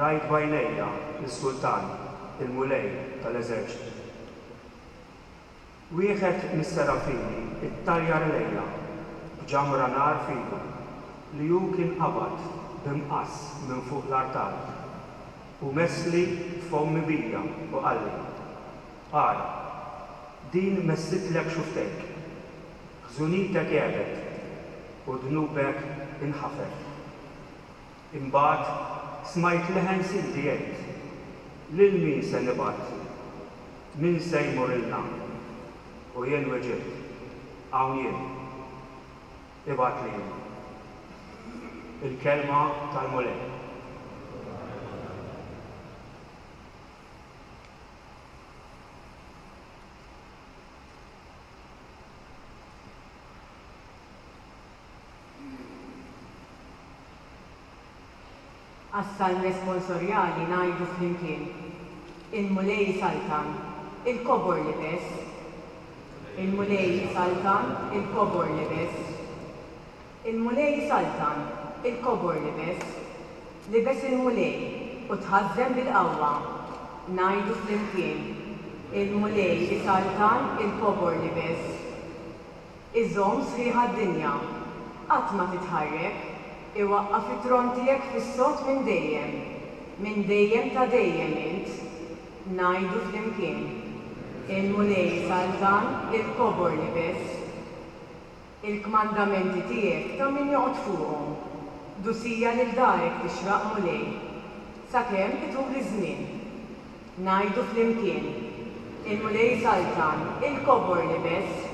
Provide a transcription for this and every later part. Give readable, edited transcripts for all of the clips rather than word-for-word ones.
rajt bajnejja l-sultan, il-mulej tal-eżerċitu. Wieħed mis-serafini ittajjar lejja b'ġamra nar fidu li hu kien qabad b'imqass minn fuq l-artar u messli f'ommi bija u qalli: Ara, din messitlek xuftejk, ħżunitek jebet u dnubek inħafer. Imbagħad smajt leħen silti jgħid: lil min se nibgħat, min se jmur ilna? U jien weġibt: hawn jien, ibgħat li jien. Il-kelma tal-mulej. Għas-salm responsorjali ngħidu flimkien: il-mulej saltan, il-kobor libes. Il-mulej saltan, il-kobor libes. Il-mulej saltan, il-kobor libes. Libes il-mulej u tħazzem bil-qawwa. Ngħidu flimkien: il-mulej saltan, il-kobor libes. Iżżomm sħiħa d-dinja, qatt ma titħarrek, iwaqqaf it-tron tiegħek fis-sod minn dejjem ta' dejjem int. Ngħidu flimkien: il-mulej saltan, il-kobor libes. Il-kmandamenti tiegħek ta' min joqgħod fuqhom, dusija lil darek tixraq mulej, sakemm itul iż-żmien. Ngħidu flimkien: il-mulej saltan, il-kobor libes.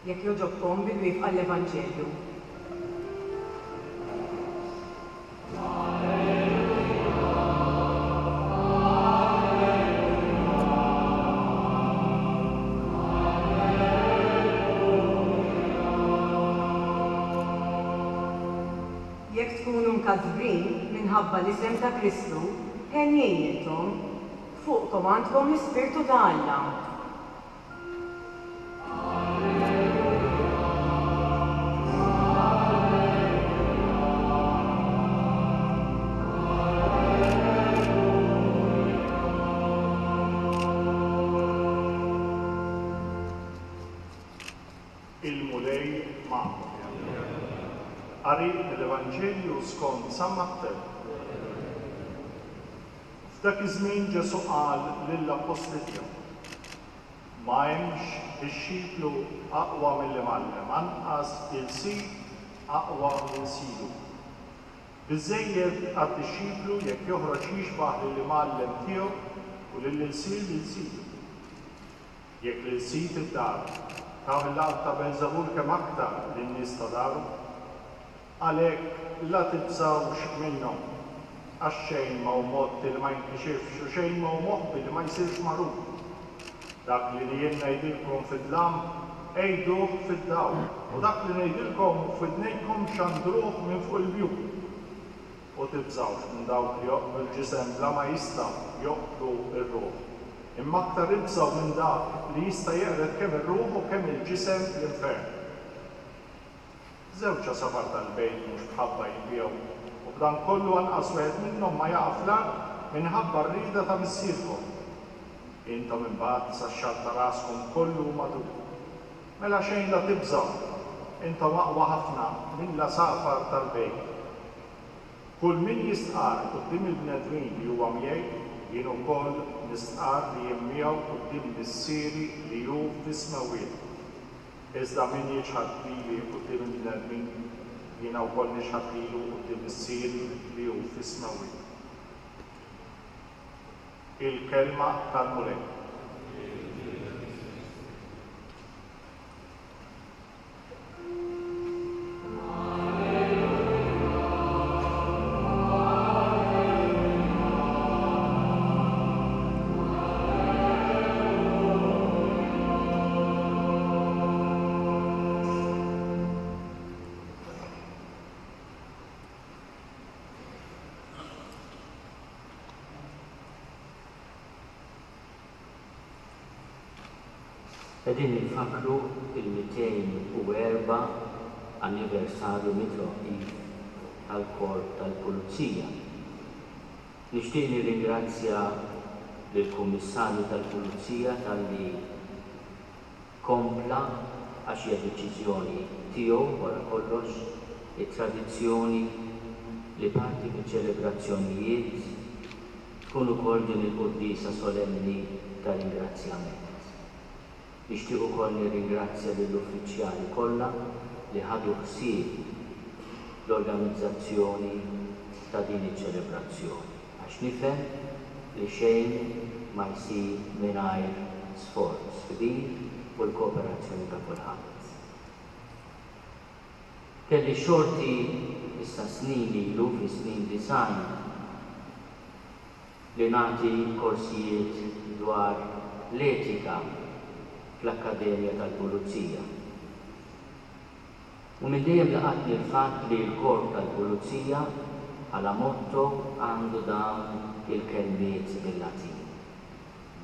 Jekk jogħġobkom bil-wifqa l-Evanġelju. Jekk tkunu mkazbrin minħabba l-isem ta' Kristu, ħenjejn intom, fuqkom għandkom l-Ispirtu ta' Alla. Il-mulej ma'kom. Qari l-Evanġelju skont San Matteo. F'dak iż-żmien Ġesu qal lill-Apostli tiegħu: ma hemmx ix-xiplu aqwa mill-imgħallem, anqas il-sil aqwa minn silu. Biżżejjed għad ix-xiplu jekk joħroġ jixbaħ lill-imgħallem tiegħu u lill-insil lil-silu. Jekk l-insil id-dar tagħmel laqgħa ta' Belżebul kemm aktar lin-nies ta' daru, għalhekk la tibżgħux minnhom, għax xejn ma hu motti li ma jinkixifx u xejn ma hu moħbi li ma jsirx magħruf. Dak li jien ngħidilkom fid-dlam għejduh fid-dawl, u dak li ngħidilkom f'idnejkom xandruh minn fuq il-bjut. U tibżgħux minn dawk li joqtlu l-ġisem bla ma jistgħu joqtlu r-ruħ. Imma aktar ibżgħu minn dak li jista' jeqret kemm ir-ruħ u kemm il-ġisem l-infern. Żewġ safar tal-bejt mhux bħabba jibjew, u b'dan kollu anqas wieħed minnhom ma jaqaf lar minħabba rrieda ta' missierkom. Intom imbagħad sax-xall ta' raskom kollu madur. Mela xejn la tibżgħu, intom aqwa ħafna minn safar tal-bejt. Kull min jistqar quddiem il-bnedmin li huwa miegħi, jien ukoll nistqar li jien miegħu quddiem missieri li hu fis-smawiet. Iżda min jiġħad lili quddiem il-bnedmin, jiena wkoll nixħad lilu quddiem missieri li hu fis-smawiet. Il-kelma tal-mulej. Qegħdin nifakru il-204 anniversarju mit-twaqqif tal-Korp tal-Pulizija. Nixtieq nirringrazzja lill-Kummissarju tal-Pulizija talli kompla għax hija deċiżjoni tiegħu wara kollox it-tradizzjoni li parti mill-ċelebrazzjonijiet tkun ukoll din il-qudiesa solenni ta' ringrazzjament. Nixtieq ukoll nirringrazzja lill-uffiċjali kollha li ħadu ħsieb l-organizzazzjoni ta' din iċ-ċelebrazzjoni. Għax nifhem li xejn ma jsir mingħajr sforz kbir u l-kooperazzjoni ta' kulħadd. Kelli xorti issa snin ilu fi snin design li nagħti korsijiet dwar l-etika fl-Akkademja tal-Pulizija. U minn dejjem laqatni l-fatt li l-Korp tal-Pulizija bħala motto għandu dawn il-kelmiet bil-Latin.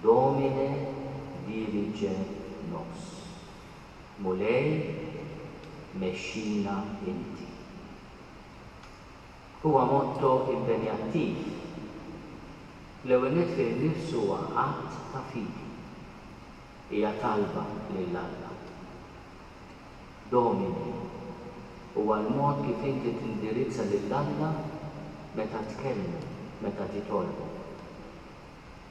Domine dirige nos. Mulej mexxina inti. Huwa motto impenjattiv. L-ewwel nett fil-nifsu huwa qatt ta' fidi. Hija talba lill-Alla. Domini huwa l-mod kif inti tindirizza lill-Alla meta tkellmu, meta titolbu.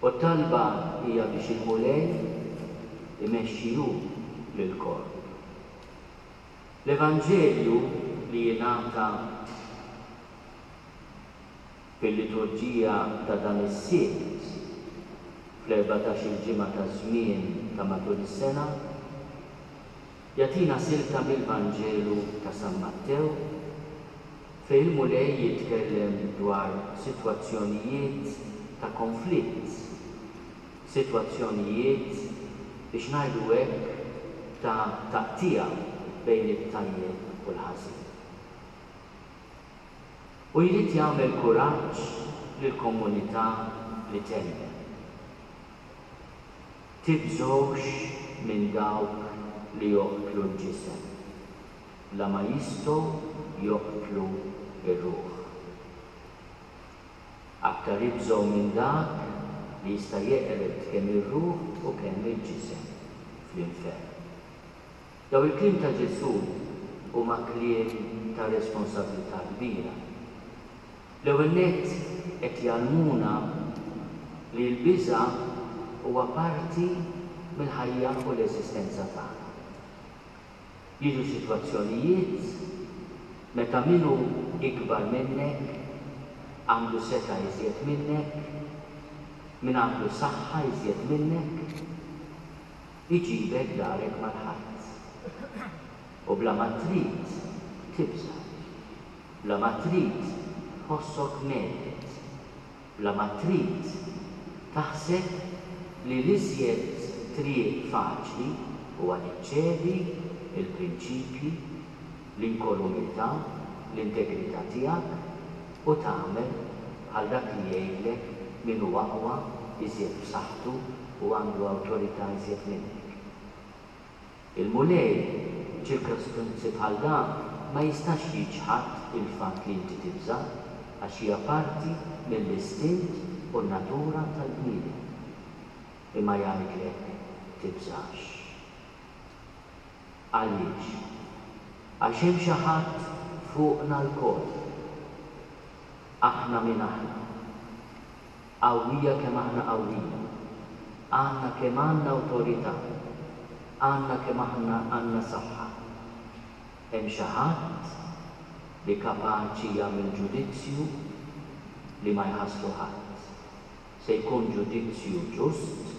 U talba hija biex il-mulej imexxiju lill-korp. L-Evanġelju li jingħata fil-liturġija ta' dan is-sibt fl-14 ġimgħa ta' żmien ta' matul is-sena jagħtina silta mill-Vanġelu ta' San Mattew fejn il-mulej jitkellem dwar sitwazzjonijiet ta' konflitt, sitwazzjonijiet biex ngħidu hekk ta' taqtija bejn it-tajjeb u l-ħażin. U jrid jagħmel kuraġġ lill-komunità li temmen. Tibżgħux minn dawk li joqtlu l-ġisem, la ma jistgħu joqtlu ir-ruħ. Aktar jibżgħu minn dak li jista' jeqret kemm ir-ruħ u kemm il-ġisem fl-infern. Daw il-kliem ta' Ġesu huma kliem ta' responsabilità kbira. L-ewwel nett qed jgħallmuna li l-biża' huwa parti mill-ħajja u l-eżistenza tagħna. Jiġu sitwazzjonijiet meta minnu ikbar minnek, għandu seta' iżjed minnek, min għandu saħħa iżjed minnek, iġibek darek mal-ħadd. U bla ma trid tibża', bla ma trid ħossok medet, bla ma trid taħseb li l-iżjed triq faċli huwa tiċċedi il-prinċipji, l-inkolumità, l-integrità tiegħek u tagħmel għal dak li jgħidlek min huwa aqwa iżjed b'saħħtu u għandu awtorità iżjed minnek. Il-mulej ċirkostanzi bħal dan ma jistax jiġħad il-fatt li inti tibża' għax hija parti mill-istint u n-natura tal-bniedem. Imma jgħidlek tibżax. Għaliex? Għax hemm xi ħadd fuqna l-kol. Aħna minn aħna. Qawwija kemm aħna qawwija. Għandna kemm għandna awtorità. Għandna kemm aħna għandna saħħa. Hemm xi ħadd li kapaċi jagħmel ġudizzju li ma jħasslu ħadd. Se jkun ġudizzju ġust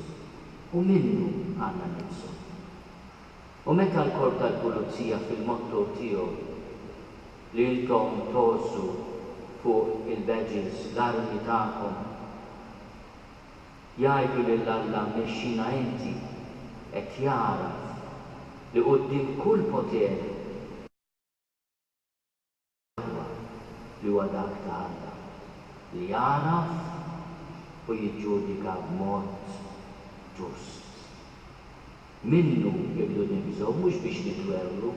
u minnu għandna nibżgħu. U meta l-Korp tal-Pulizija fil-motto tiegħu li intom tgħossu fuq il-badges l-armi tagħkom jgħidu lill-Alla mexxina inti qed jaraf li quddiem kull poter li huwa dak ta' Alla li jaraf u jiġġudika b'mod ġust. Minnu jibdu nibżgħu mhux biex nitwerru,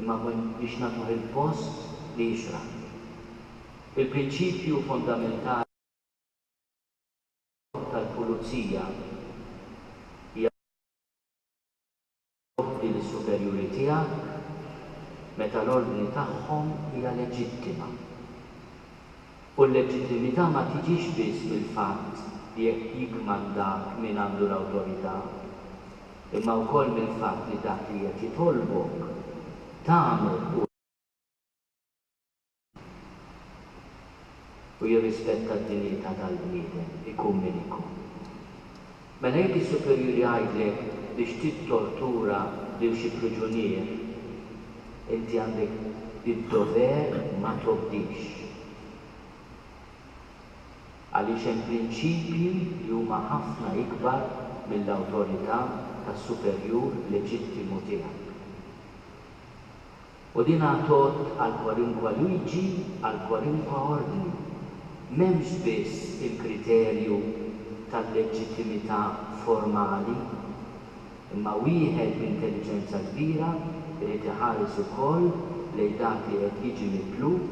imma biex nagħtuh il-post li jixraq. Il-prinċipju fondamentali tal-pulizija l-superjuri tiegħek meta l-ordni tagħhom hija leġittima. U l-leġittimità ma tiġix biss mill-fatt li jekk jikmandak min għandu l-awtorità, imma wkoll mill-fatt li dak li qed jitolbok tagħmel u jirrispetta d-dinjità tal-bniedem ikun min ikun. Mela jekk is-superjuri jgħidlek biex tittortura lil xi priġunier, inti għandek id-dover ma tobbix. Għaliex hemm prinċipji li huma ħafna ikbar mill-awtorità tas-superjur leġittimu tiegħek. U din għatot għal kwalinkwa liġi, għal kwalinkwa ordni. M'hemmx biss il-kriterju tal-leġittimità formali, imma wieħed b'intelligenza kbira irid iħares ukoll lejn dak li qed jiġi mitlub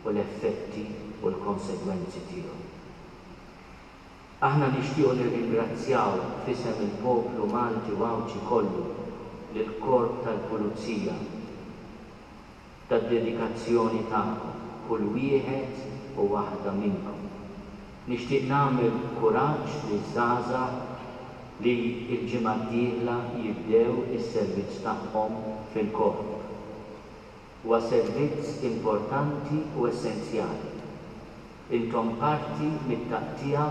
u l-effetti u l-konsegwenzi tiegħu. Aħna nixtiequ nirringrazzjaw f'isem il-poplu Malti u Awċi kollu lill-Korp tal-Pulizija tad-dedikazzjoni tagħhom kull wieħed u waħda minnkom. Nixtieq nagħmel kuraġġ liż-żgħażagħ li l-ġimgħa d-dieħla jibdew is-servizz tagħhom fil-korp. Huwa servizz importanti u essenzjali. Intom parti mit-taqtija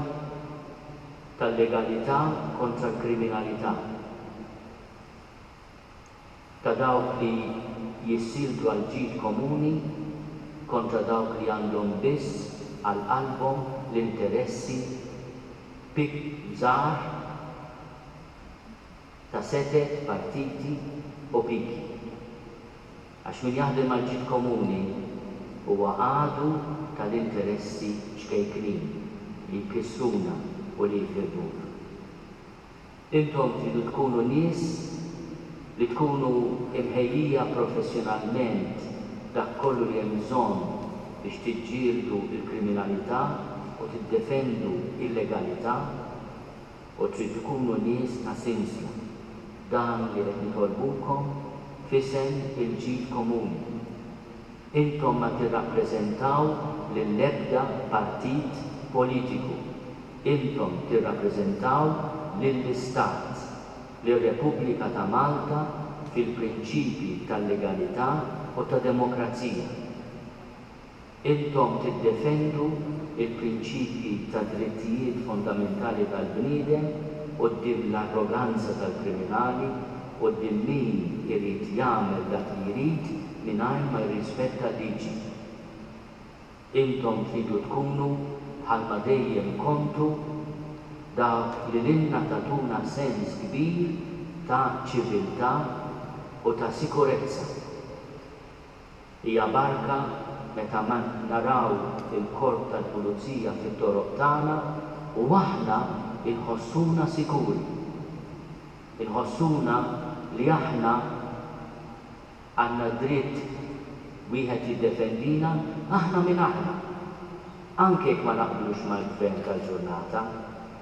tal-legalità kontra l-kriminalità. Ta' dawk li jissildu għal ġid komuni kontra dawk li għandhom biss għal qalbhom l-interessi pik żgħar ta' setet, partiti u piki. Għax min jaħdem għal ġid komuni huwa għadu tal-interessi xkejknin li jkissruna u li jfirduna. Intom tridu tkunu nies li tkunu imħejjija professjonalment dak kollu li hemm bżonn biex tiġġieldu l-kriminalità u tiddefendu il-legalità u trid tkunu nies ta' sinsla. Dan li qed nitolbukom f'isem il-ġid komuni. Intom ma tirrappreżentaw lill-ebda partit politiku. Intom tirrappreżentaw lill-Istat, lir-Repubblika ta' Malta fil-prinċipji tal-legalità u ta' demokrazija. Intom tiddefendu il-prinċipji ta' drittijiet fondamentali tal-bniedem u d-dim l-arroganza tal-kriminali u d-dim min irid jagħmel dak li jrid mingħajr ma jirrispetta liġi. Intom tridu tkunu bħalma dejjem kontu dak li lilna tatuna sens kbir ta' ċiviltà u ta' sikurezza. Hija barka meta ma naraw il-korp tal-pulizija fit-toroq tagħna u aħna inħossuna sikuri. Inħossuna li aħna għandna dritt wieħed jiddefendina aħna minn aħna. Anke jekk ma naqblux mal-gvern tal-ġurnata,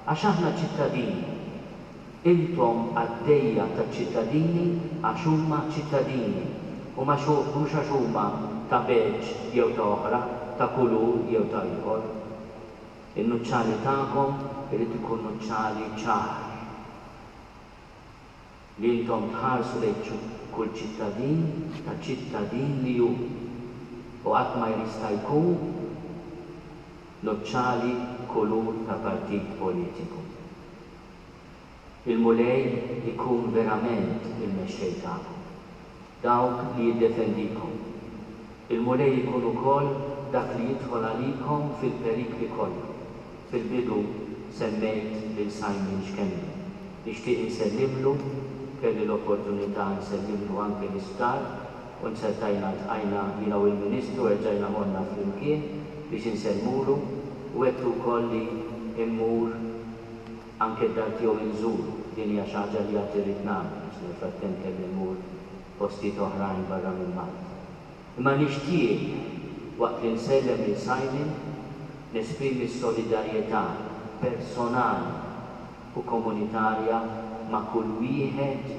għax aħna ċittadini. Intom għaddejja taċ-ċittadini għax huma ċittadini u mhux għax huma ta' beġ jew ta' oħra, ta' kulur jew ta' ieħor. In-nuċċali tagħkom irid ikun nuċċali ċar. Li intom tħarsu lejn kull ċittadin ta' ċittadin li hu u qatt ma jista' jkun nuċċali kulur ta' partit politiku. Il-mulej ikun verament il-mexxej tagħkom, dawk li jiddefendikom. Il-mulej ikun ukoll dak li jidħol għalikom fil-perikli kollha. Fil-bidu semmejt lil Simon x'kemmi. Nixtieq insellimlu, kelli l-opportunità nsellimlu anke l-isptar u nsertajna tqajna jiena u l-Ministru rġajna morna flimkien biex insellmulu u għedtu wkoll li immur anke d-dar tiegħu inżuru. Din hija xi ħaġa li għad irrid nagħmel biex nifrattem kelli immur postijiet oħrajn barra minn Malta. Imma nixtieq waqt li nsellem lil Simon nesprimi s-solidarjetà personali u komunitarja ma' kull wieħed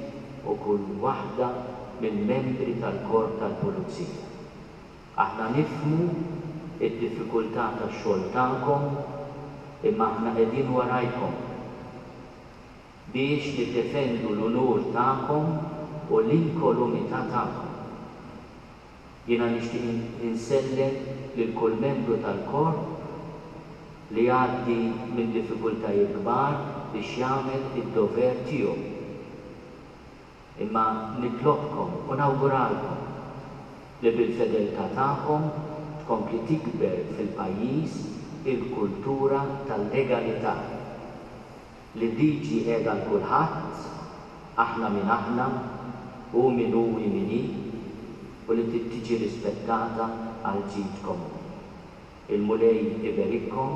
u kull waħda mill-membri tal-korp tal-pulizija. Aħna nifhmu id-diffikultà tax-xogħol tagħkom imma aħna qegħdin warajkom biex niddefendu l-unur tagħkom u l-inkolumità tagħkom. Jiena nixtieq insellem lil kull membru tal-korp li għaddi minn diffikultajiet kbar biex jagħmel id-dover tiegħu. Imma nitlobkom u nawguralkom li bil-fedeltà tagħkom tkompli tikber fil-pajjiż il-kultura tal-legalità li diġi qiegħda l kulħadd aħna minn aħna u min hu min hi u li tiġi rispettata għal ġid komuni. Il-Mulej iberikkom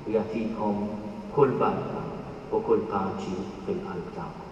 u jagħtikom kull barka u kull paċi fil-qalb tagħkom.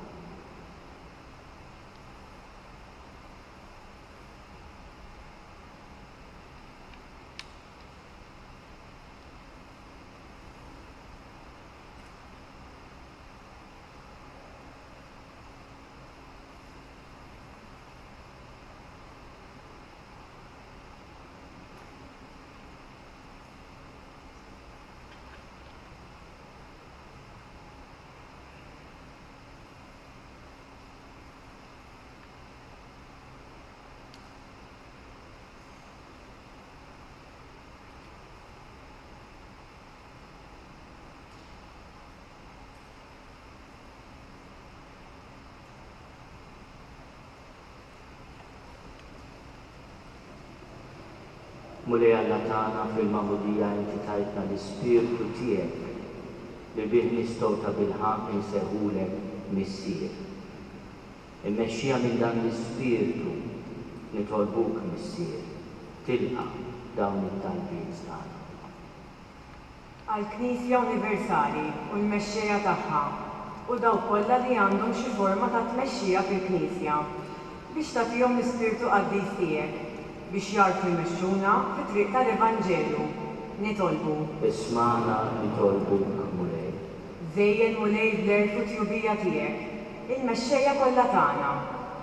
Mulej Alla tagħna fil-magħmudija inti tajtna l-ispirtu tiegħek li bih nistgħu ta' bilħaq inseħħulek missier. Immexxija minn dan l-ispirtu nitolbuk missier tilqa' dawn it-talbiet tagħna. Għall-Knisja Universali u l-mexxejja tagħha u dawk kollha li għandhom xi forma ta' tmexxija fil-Knisja biex tagħtihom l-ispirtu qaddis tiegħek biex jarfu jmexxuna fit-triq tal-Evanġelju. Nitolbu. Isma'na nitolbuk Mulej. Żejjed Mulej bl-erfu tjubija tiegħek, il-mexxejja kollha tagħna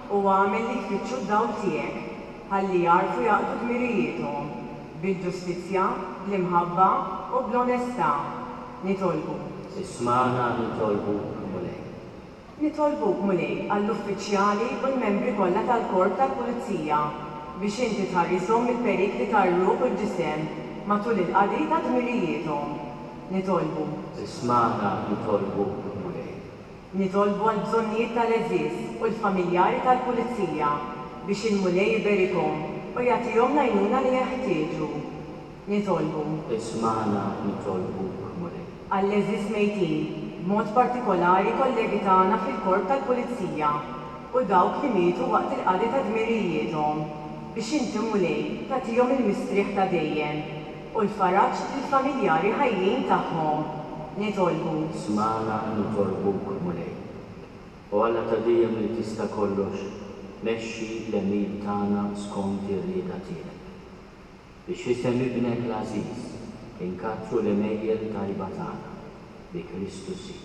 u għamel li jfittxu d-dawl tiegħek ħalli jarfu jaqdu dmirijiethom bil-ġustizzja, bl-imħabba u bl-onestà. Nitolbu. Isma'na nitolbuk Mulej. Nitolbuk Mulej għall-uffiċjali u l-membri kollha tal-korp tal-Pulizija biex inti tħarrishom mill-perikli tar-ruħ u l-ġisem matul il-qadi ta' dmirijiethom. Nitolbu. Isma'na nitolbuk Mulej. Nitolbu għall-bżonnijiet tal-eżiż u l-familjari tal-Pulizija biex il-Mulej jiberikhom u jagħtihom l-għajnuna li jeħtieġu. Nitolbu. Isma'na nitolbuk Mulej. Għall-eżiż mejtin, b'mod partikolari kollegi tagħna fil-korp tal-Pulizija u dawk li mietu waqt il-qadi ta' dmirijiethom biex inti Mulej tagħtihom il-mistrieħ ta' dejjem u l-faraġġ lill-familjari ħajjin tagħhom. Nitolbu. Isma'na nitolbuk Mulej. U Alla ta' dejjem li tista' kollox mexxi l-emil tagħna skont ir-rieda tiegħek. Biex isem ibnek l-Ażiż inkattru l-emejjel tajba tagħna bi Kristu Sib.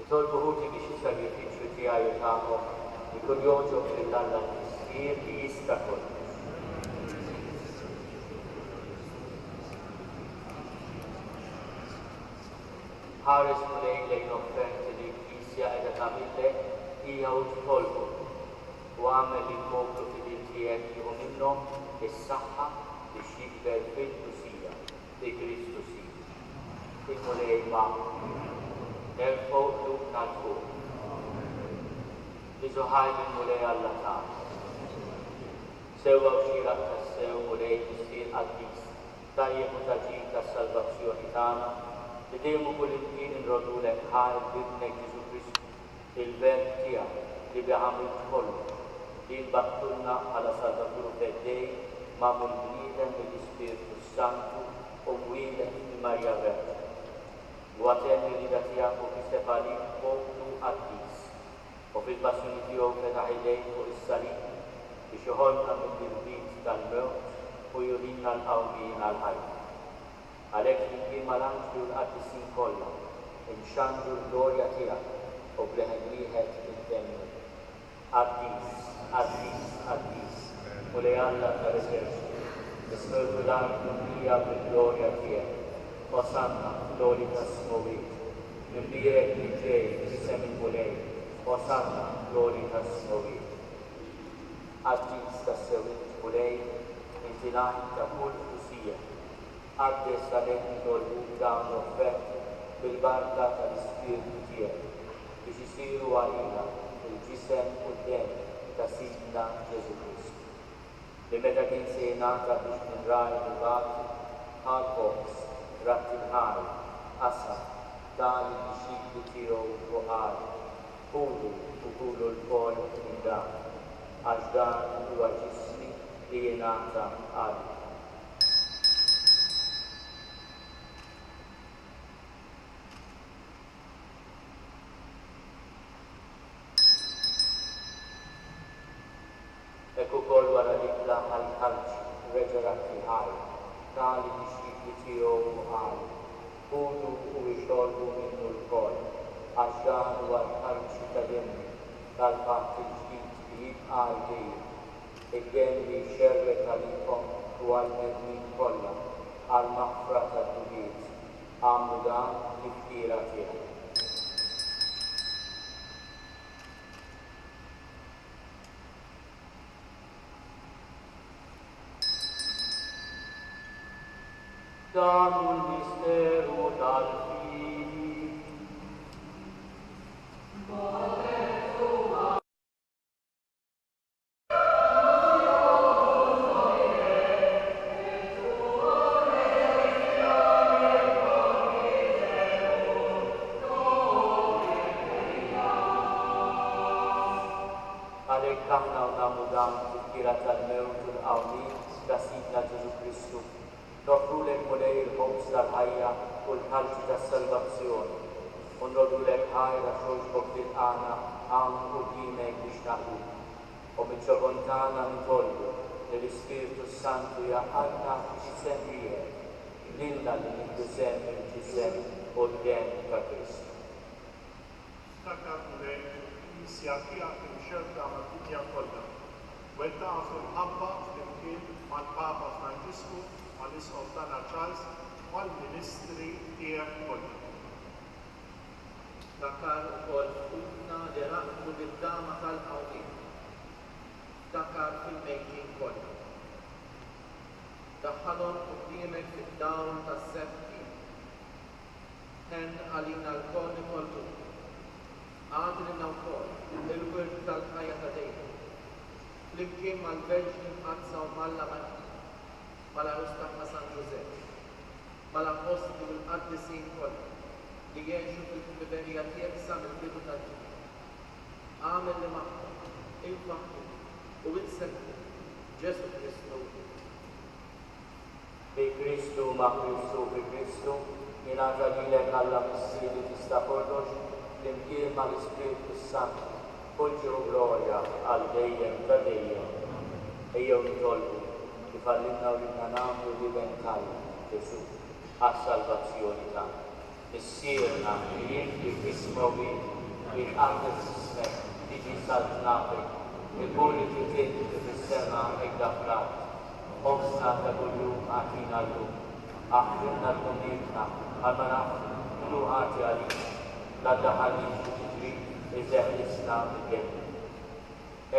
Tolbuħuti biex il-sagrifiċu tiegħi u tagħhom ikun joġob fil-Alla l-Missier li jista' kollox. ħares mulej lejn offerti li l-Knisja qiegħda tagħmillek hija u tħolbok u għamel li l-poplu fidil tiegħek jieħu minnhom is-saħħa biex jikber fil-Kusija li Kristu sir. Il-mulej ma' nerfgħu qlubna l fuq. Iżu ħajm il-mulej Alla tagħna. Sewwa u xieraq tas-sew mulej missier qaddis tajjeb u taġid tas-salvazzjoni tagħna li dejjem kull imkien inrodulek ħajr bibnek Ġesu Kristu, il-Verb tiegħek li biħamil kollu li nbattulna bħala Salvatur f'eddej magħmul bniedem mill-Ispiritu Santu u mwieled minn Marja Verġa. Għatem il-rida tiegħek u fis-sefalik poplu qaddis u fil-passjoni tiegħu fetaħ idejn fuq is-salib biex iħollna mill-irbit tal-mewt u jurinna l-qawmien għall-ħajja. Għalhekk flimkien mal-anġli u l-qaddisin kollha inxandru l-glorja tiegħek u bleħen wieħed intemmel. Qaddis, qaddis, qaddis, mulej Alla tal-eżerċitu, ismirtu l-armija bil-glorja tiegħek. Osanna, glori tas-smowit, mill-bierek li ġej isem il-mulej. Osanna, glori tas-smowit. Qaddis tas-sewit mulej, inti l-għajn ta' kull Kusija. Għaddes tal-ekni dolbu dawn l-offerti bil-barka tal-Ispiritu tiegħek biex isiru għalina il-ġisem u d-dem ta' Sidna Ġesu Kristu. Li meta kien se jingħata biex ninraj il-bati, ħadboks, ratti l-ħaj, qasam, dan il-xikli tiegħu u ħaj, kulu u kulu l-kol minn dan, għax dan huwa ġismi li jingħata għal. Ekku kol wara li tlaħ għal-ħalċ reġerat il-ħaj, tali bixxikli tiegħu u ħaj, kunu u ixolbu minnu l-kol, għax dan huwa l-ħalċ ta' demmi tal-patt il-ġdid li jibqa' jdejjem, id-dem li jxerrek għalikom u għal-medmin kollha għal-maħfra tad-dubiet, għamlu dan l-iftiera tiegħek. Dan hu l-misteru tal-fidi. Għalhekk aħna nagħmlu dan fil-kira tal-mewt u l-qawmin ta' Sidna Ġesu Kristu. Nofrulek mulej il-ħobż tal-ħajja u l-ħalġi tas-salvazzjoni. U nrodulek ħajra xogħolbok tilqana hawn quddiemek biex naħlu. U mill-ċogontana nitolbu li l-Ispiritu Santu jaqgħadna ġisem wieħed lilna li nintżemm il-ġisem u d-dem ta' Kristu. Dakar mulej il-Knisja tiegħek imxerda mad-dinja kollha. Wettaqha fil-ħabba flimkien mal-Papa Franġisku mal-Isqof tagħna Charles u għall-Ministri tiegħek kollha. Dakar ukoll f'qudna li raqmu bid-dama tal-qawmien. Dakar fil-mejtin kollha. Daħħalhom quddiemek fid-dawl tas-sebti. Ħen għalina l-kol nikollu. Għadlina wkoll il-wirt tal-ħajja ta' dejjem. Flimkien mal-Verġni Mqazza u mal-Arus tagħha San Ġusepp, mal-Apostli u l-Qaddisin kollha li jgħixu fil-ħbiberija tiegħek sa mill-bidu tad-dinja. Għamel li magħhom, infaqhom u insegħu Ġesu Kristu. Bi Kristu ma' Kristu bi Kristu, jingħata lilek Alla Missier li tista' kollox flimkien mal-Ispiritu Santu. Kull ġieħu glorja għal dejjem ta' dejjem. Ejjew nitolbu kif għallimna u ridna nagħmlu li bentajja Ġesu għas-salvazzjoni tagħna. Issierna li jinti fis-smowit jitqaddis ismek, tiġi saltnatek, il-buri tiġi fis-sema id-dafrat. Obsna ta' kuljum għatina l-lum, aħdinna l-lumibna, għalma nafru, kullu għati għalik, l-addaħalix tiġri, iż-eħlisna bil-għed.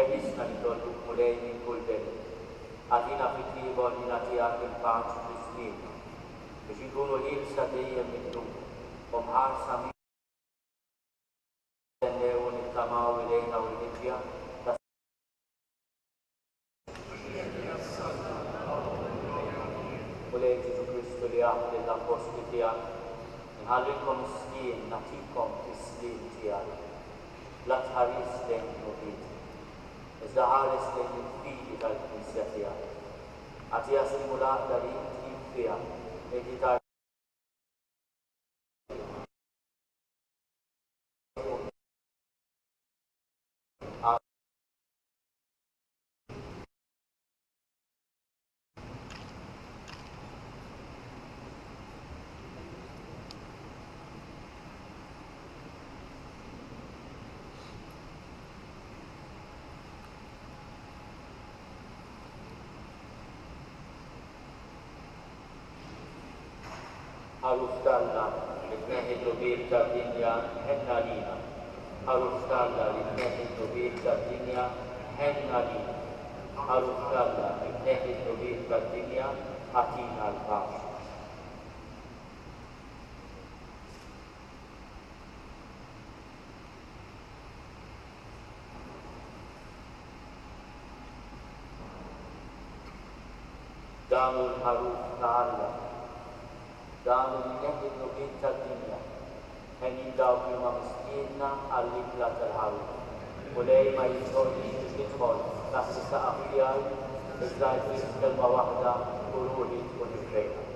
Eħlisna li dollu mulej minn kull bel, għatina fit-tibor li natijak il-paċ fl-islim, biex ikunu ħilsa dejjem minnu, umħarsa minn u nittamaw ilejna u l-ħidja, Mulej Ġesu Kristu li għahdi l-apostli tijak, nħallikom s-slim, natikom t-slim tijak, la tħaris lejn nubit, iżda ħares lejn il-fidi tal-Knisja tijak, għatija simulata li jintib fija, meditar Arustalla, li tneħi ta' dinja ħenna lina. Arustalla, li tneħi ta' dinja ħenna lina. Arustalla, li tneħi ta' dinja ħatina l-paċ. Danu l-ħaruf ta' Allah. Danu l-neħi l-nubin tad-dinja, ħenin dawk li ma mistiedna għall-ikla tal-ħaruf. U lej ma jitħolli jitħol, taħt s-saqaf tijaj, iżda jtris kelma wahda u ruħi u nifrejna.